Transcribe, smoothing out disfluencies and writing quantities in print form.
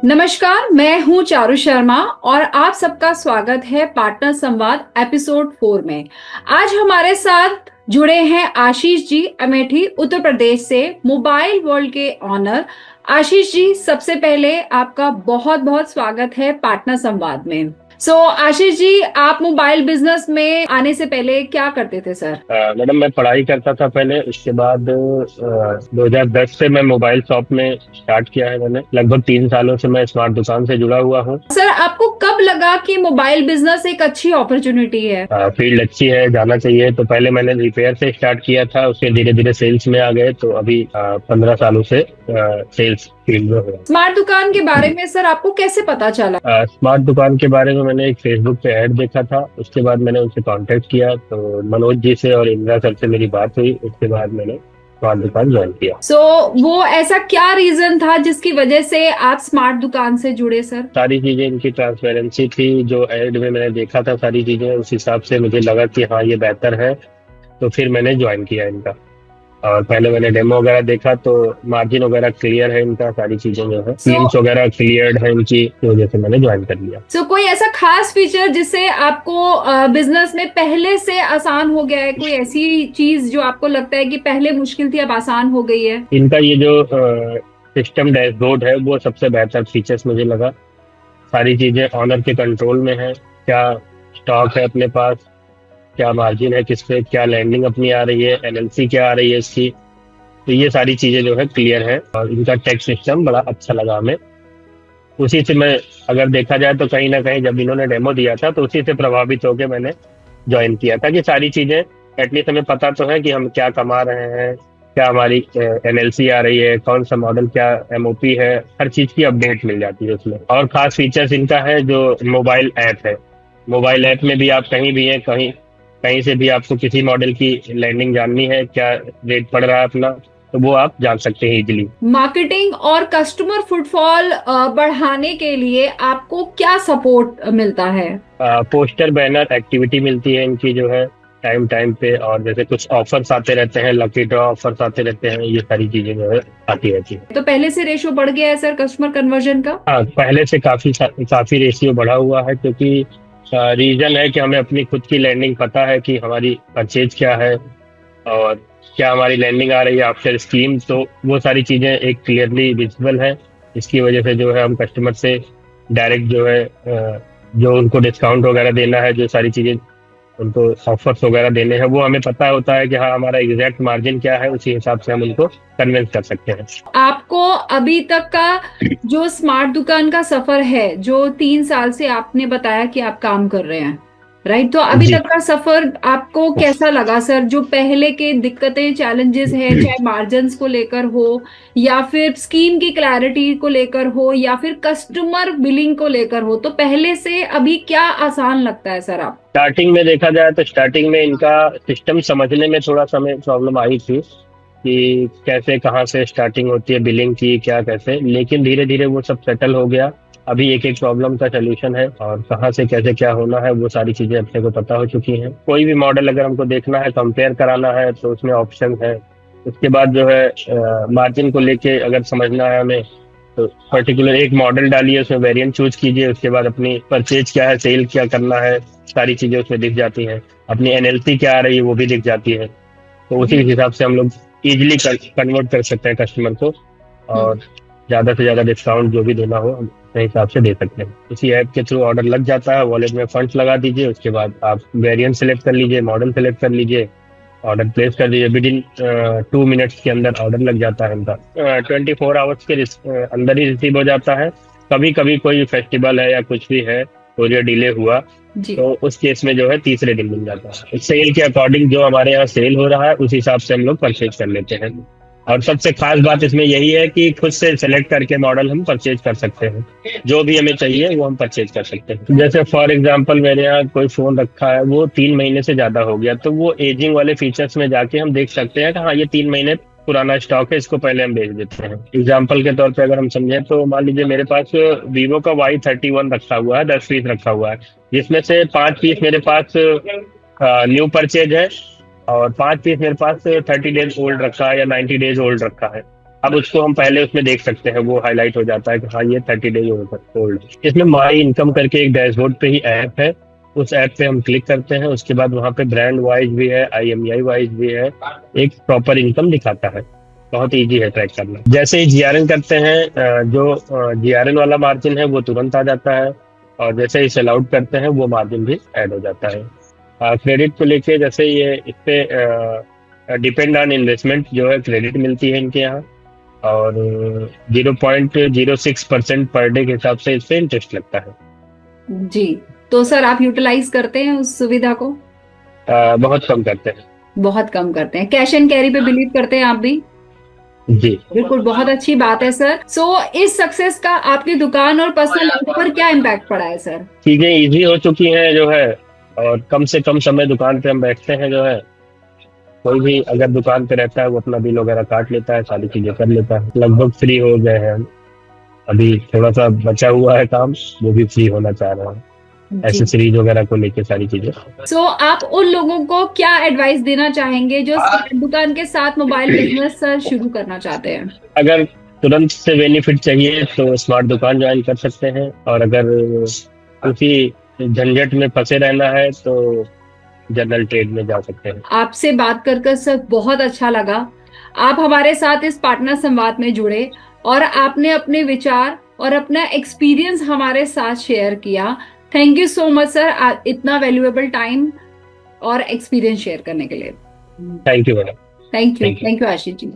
नमस्कार, मैं हूं चारू शर्मा और आप सबका स्वागत है पार्टनर संवाद एपिसोड 4 में। आज हमारे साथ जुड़े हैं आशीष जी, अमेठी उत्तर प्रदेश से, मोबाइल वर्ल्ड के ऑनर। आशीष जी, सबसे पहले आपका बहुत बहुत स्वागत है पार्टनर संवाद में। आशीष जी, आप मोबाइल बिजनेस में आने से पहले क्या करते थे सर? मैडम, मैं पढ़ाई करता था पहले। उसके बाद 2010 से मैं मोबाइल शॉप में स्टार्ट किया है। मैंने लगभग 3 सालों से मैं स्मार्ट दुकान से जुड़ा हुआ हूँ। सर, आपको कब लगा कि मोबाइल बिजनेस एक अच्छी अपॉर्चुनिटी है? फील्ड अच्छी है, जाना चाहिए। तो पहले मैंने रिपेयर से स्टार्ट किया था, उसके धीरे धीरे सेल्स में आ गए। तो अभी 15 सालों से सेल्स फील्ड में हूँ। स्मार्ट दुकान के बारे में सर आपको कैसे पता चला? स्मार्ट दुकान के बारे में मैंने एक फेसबुक पे ऐड देखा था। उसके बाद मैंने उनसे कांटेक्ट किया, तो मनोज जी से और इंदिरा सर से मेरी बात हुई। उसके बाद मैंने स्मार्ट दुकान ज्वाइन किया। वो ऐसा क्या रीजन था जिसकी वजह से आप स्मार्ट दुकान से जुड़े सर? सारी चीजें इनकी ट्रांसपेरेंसी थी, जो ऐड में मैंने देखा था सारी चीजें, उस हिसाब से मुझे लगा कि हाँ, ये बेहतर है। तो फिर मैंने ज्वाइन किया इनका। और पहले मैंने डेमो वगैरह देखा, तो मार्जिन वगैरह क्लियर है इनका, सारी चीजें जो है स्कीम्स वगैरह क्लियर है इनकी, तो वजह से मैंने ज्वाइन कर लिया। कोई ऐसा खास फीचर जिससे आपको बिजनेस में पहले से आसान हो गया है? कोई ऐसी चीज जो आपको लगता है कि पहले मुश्किल थी अब आसान हो गई है? इनका ये जो सिस्टम डैशबोर्ड है, वो सबसे बेहतर फीचर्स मुझे लगा। सारी चीजें ऑनर के कंट्रोल में है। क्या स्टॉक है अपने पास, क्या मार्जिन है, किस पे क्या लैंडिंग अपनी आ रही है, एनएलसी क्या आ रही है इसकी, तो ये सारी चीजें जो है क्लियर है। और इनका टैक्स सिस्टम बड़ा अच्छा लगा हमें। उसी से मैं, अगर देखा जाए तो कहीं ना कहीं जब इन्होंने डेमो दिया था, तो उसी से प्रभावित होकर मैंने ज्वाइन किया था कि सारी चीजें एटलीस्ट हमें पता तो है कि हम क्या कमा रहे हैं, क्या हमारी एनएलसी आ रही है, कौन सा मॉडल, क्या एमओपी है, हर चीज की अपडेट मिल जाती है उसमें। और खास फीचर्स इनका है जो मोबाइल ऐप है। मोबाइल ऐप में भी आप कहीं भी हैं, कहीं कहीं से भी आपको किसी मॉडल की लैंडिंग जाननी है, क्या रेट पड़ रहा है अपना, तो वो आप जान सकते हैं इजीली। मार्केटिंग और कस्टमर फुटफॉल बढ़ाने के लिए आपको क्या सपोर्ट मिलता है? पोस्टर बैनर एक्टिविटी मिलती है इनकी जो है टाइम टाइम पे, और जैसे कुछ ऑफर्स आते रहते हैं, लकी ड्रॉ ऑफर्स आते रहते हैं, ये सारी चीजें जो है आती रहती है। तो पहले से रेशियो बढ़ गया है सर कस्टमर कन्वर्जन का? हाँ, पहले से काफी रेशियो बढ़ा हुआ है, क्योंकि रीजन है कि हमें अपनी खुद की लैंडिंग पता है कि हमारी परचेज क्या है और क्या हमारी लैंडिंग आ रही है आफ्टर स्कीम। तो वो सारी चीजें एक क्लियरली विजिबल है। इसकी वजह से जो है हम कस्टमर से डायरेक्ट जो है जो उनको डिस्काउंट वगैरह देना है, जो सारी चीजें उनको ऑफर्स वगैरह देने हैं, वो हमें पता होता है कि हाँ, हमारा एग्जैक्ट मार्जिन क्या है। उसी हिसाब से हम उनको कन्विंस कर सकते हैं। आपको अभी तक का जो स्मार्ट दुकान का सफर है, जो 3 साल से आपने बताया कि आप काम कर रहे हैं, राइट, तो अभी तक का सफर आपको कैसा लगा सर? जो पहले के दिक्कतें, चैलेंजेस है, चाहे मार्जिन्स को लेकर हो, या फिर स्कीम की क्लैरिटी को लेकर हो, या फिर कस्टमर बिलिंग को लेकर हो, तो पहले से अभी क्या आसान लगता है सर आप? स्टार्टिंग में देखा जाए तो स्टार्टिंग में इनका सिस्टम समझने में थोड़ा समय प्रॉब्लम आई थी कि कैसे, कहाँ से स्टार्टिंग होती है बिलिंग की, क्या कैसे, लेकिन धीरे धीरे वो सब सेटल हो गया। अभी एक एक प्रॉब्लम का सोल्यूशन है, और कहाँ से कैसे क्या होना है, वो सारी चीजें अपने को पता हो चुकी हैं। कोई भी मॉडल अगर हमको देखना है, कंपेयर कराना है, तो उसमें ऑप्शन है। उसके बाद जो है मार्जिन को लेके अगर समझना है हमें, तो पर्टिकुलर एक मॉडल डालिए, उसमें वेरिएंट चूज कीजिए। उसके बाद अपनी परचेज क्या है, सेल क्या करना है, सारी चीजें उसमें दिख जाती हैं। अपनी एनएलसी क्या आ रही है, वो भी दिख जाती है। तो उसी हिसाब से हम लोग इजिली कन्वर्ट कर सकते हैं कस्टमर को, और ज्यादा से ज्यादा डिस्काउंट जो भी देना हो हम अपने हिसाब से दे सकते हैं। इसी ऐप के थ्रू ऑर्डर लग जाता है, वॉलेट में फंड्स लगा दीजिए। उसके बाद आप वेरिएंट सेलेक्ट कर लीजिए, मॉडल सेलेक्ट कर लीजिए, ऑर्डर प्लेस कर दीजिए। विद इन 2 मिनट्स के अंदर ऑर्डर लग जाता है इनका। 24 आवर्स के अंदर ही रिसीव हो जाता है। कभी कभी कोई फेस्टिवल है या कुछ भी है, कोरियर डिले हुआ, तो उस केस में जो है तीसरे दिन मिल जाता है। सेल के अकॉर्डिंग जो हमारे यहाँ सेल हो रहा है, उस हिसाब से हम लोग परचेज कर लेते हैं। और सबसे खास बात इसमें यही है कि खुद से सेलेक्ट करके मॉडल हम परचेज कर सकते हैं। जो भी हमें चाहिए वो हम परचेज कर सकते हैं। जैसे फॉर एग्जांपल मेरे यहाँ कोई फोन रखा है, वो 3 महीने से ज्यादा हो गया, तो वो एजिंग वाले फीचर्स में जाके हम देख सकते हैं कि हाँ, ये 3 महीने पुराना स्टॉक है, इसको पहले हम बेच देते हैं। एग्जाम्पल के तौर पे अगर हम समझें, तो मान लीजिए मेरे पास वीवो का Y31 रखा हुआ है, 10 पीस रखा हुआ है, जिसमें से 5 पीस मेरे पास न्यू परचेज है और 5 पीस मेरे पास 30 डेज ओल्ड रखा है या 90 डेज ओल्ड रखा है। अब उसको हम पहले उसमें देख सकते हैं, वो हाईलाइट हो जाता है कि हाँ ये 30 डेज ओल्ड। इसमें माई इनकम करके एक डैशबोर्ड पे ही ऐप है, उस ऐप पे हम क्लिक करते हैं, उसके बाद वहाँ पे ब्रांड वाइज भी है, IMEI वाइज भी है, एक प्रॉपर इनकम दिखाता है। बहुत इजी है ट्रैक करना। जैसे ही GRN करते हैं, जो GRN वाला मार्जिन है वो तुरंत आ जाता है, और जैसे ही सेल आउट करते हैं वो मार्जिन भी ऐड हो जाता है। क्रेडिट को लेके जैसे ये इस पे डिपेंड ऑन इन्वेस्टमेंट जो है क्रेडिट मिलती है इनके यहाँ, और 0.06% पर डे के हिसाब से इस पे इंटरेस्ट लगता है। जी, तो सर आप यूटिलाइज करते हैं उस सुविधा को? बहुत कम करते हैं। बहुत कम करते हैं। कैश एंड कैरी पे बिलीव करते हैं आप भी? जी बिल्कुल, बहुत अच्छी बात है सर। सो इस सक्सेस का आपकी दुकान और पर्सनल लाइफ पर क्या इम्पैक्ट पड़ा है सर? चीजें इजी हो चुकी हैं जो है, और कम से कम समय दुकान पे हम बैठते हैं जो है। कोई भी अगर दुकान पे रहता है वो अपना बिल वगैरह काट लेता है, सारी चीजें कर लेता है। लगभग फ्री हो गए हैं हम। अभी थोड़ा सा बचा हुआ है काम, वो भी फ्री होना चाह रहे हैं, जी। एसेसरीज वगैरह को लेके सारी चीजें। सो आप उन लोगों को क्या एडवाइस देना चाहेंगे जो दुकान के साथ मोबाइल बिजनेस सर शुरू करना चाहते हैं? अगर तुरंत से बेनिफिट चाहिए तो स्मार्ट दुकान ज्वाइन कर सकते हैं, और अगर उसी झंझट में फंसे रहना है तो जनरल ट्रेड में जा सकते हैं। आपसे बात कर सर बहुत अच्छा लगा। आप हमारे साथ इस पार्टनर संवाद में जुड़े और आपने अपने विचार और अपना एक्सपीरियंस हमारे साथ शेयर किया। Thank you so much sir, इतना वैल्यूएबल टाइम और एक्सपीरियंस शेयर करने के लिए। Thank you madam. Thank you Ashish ji.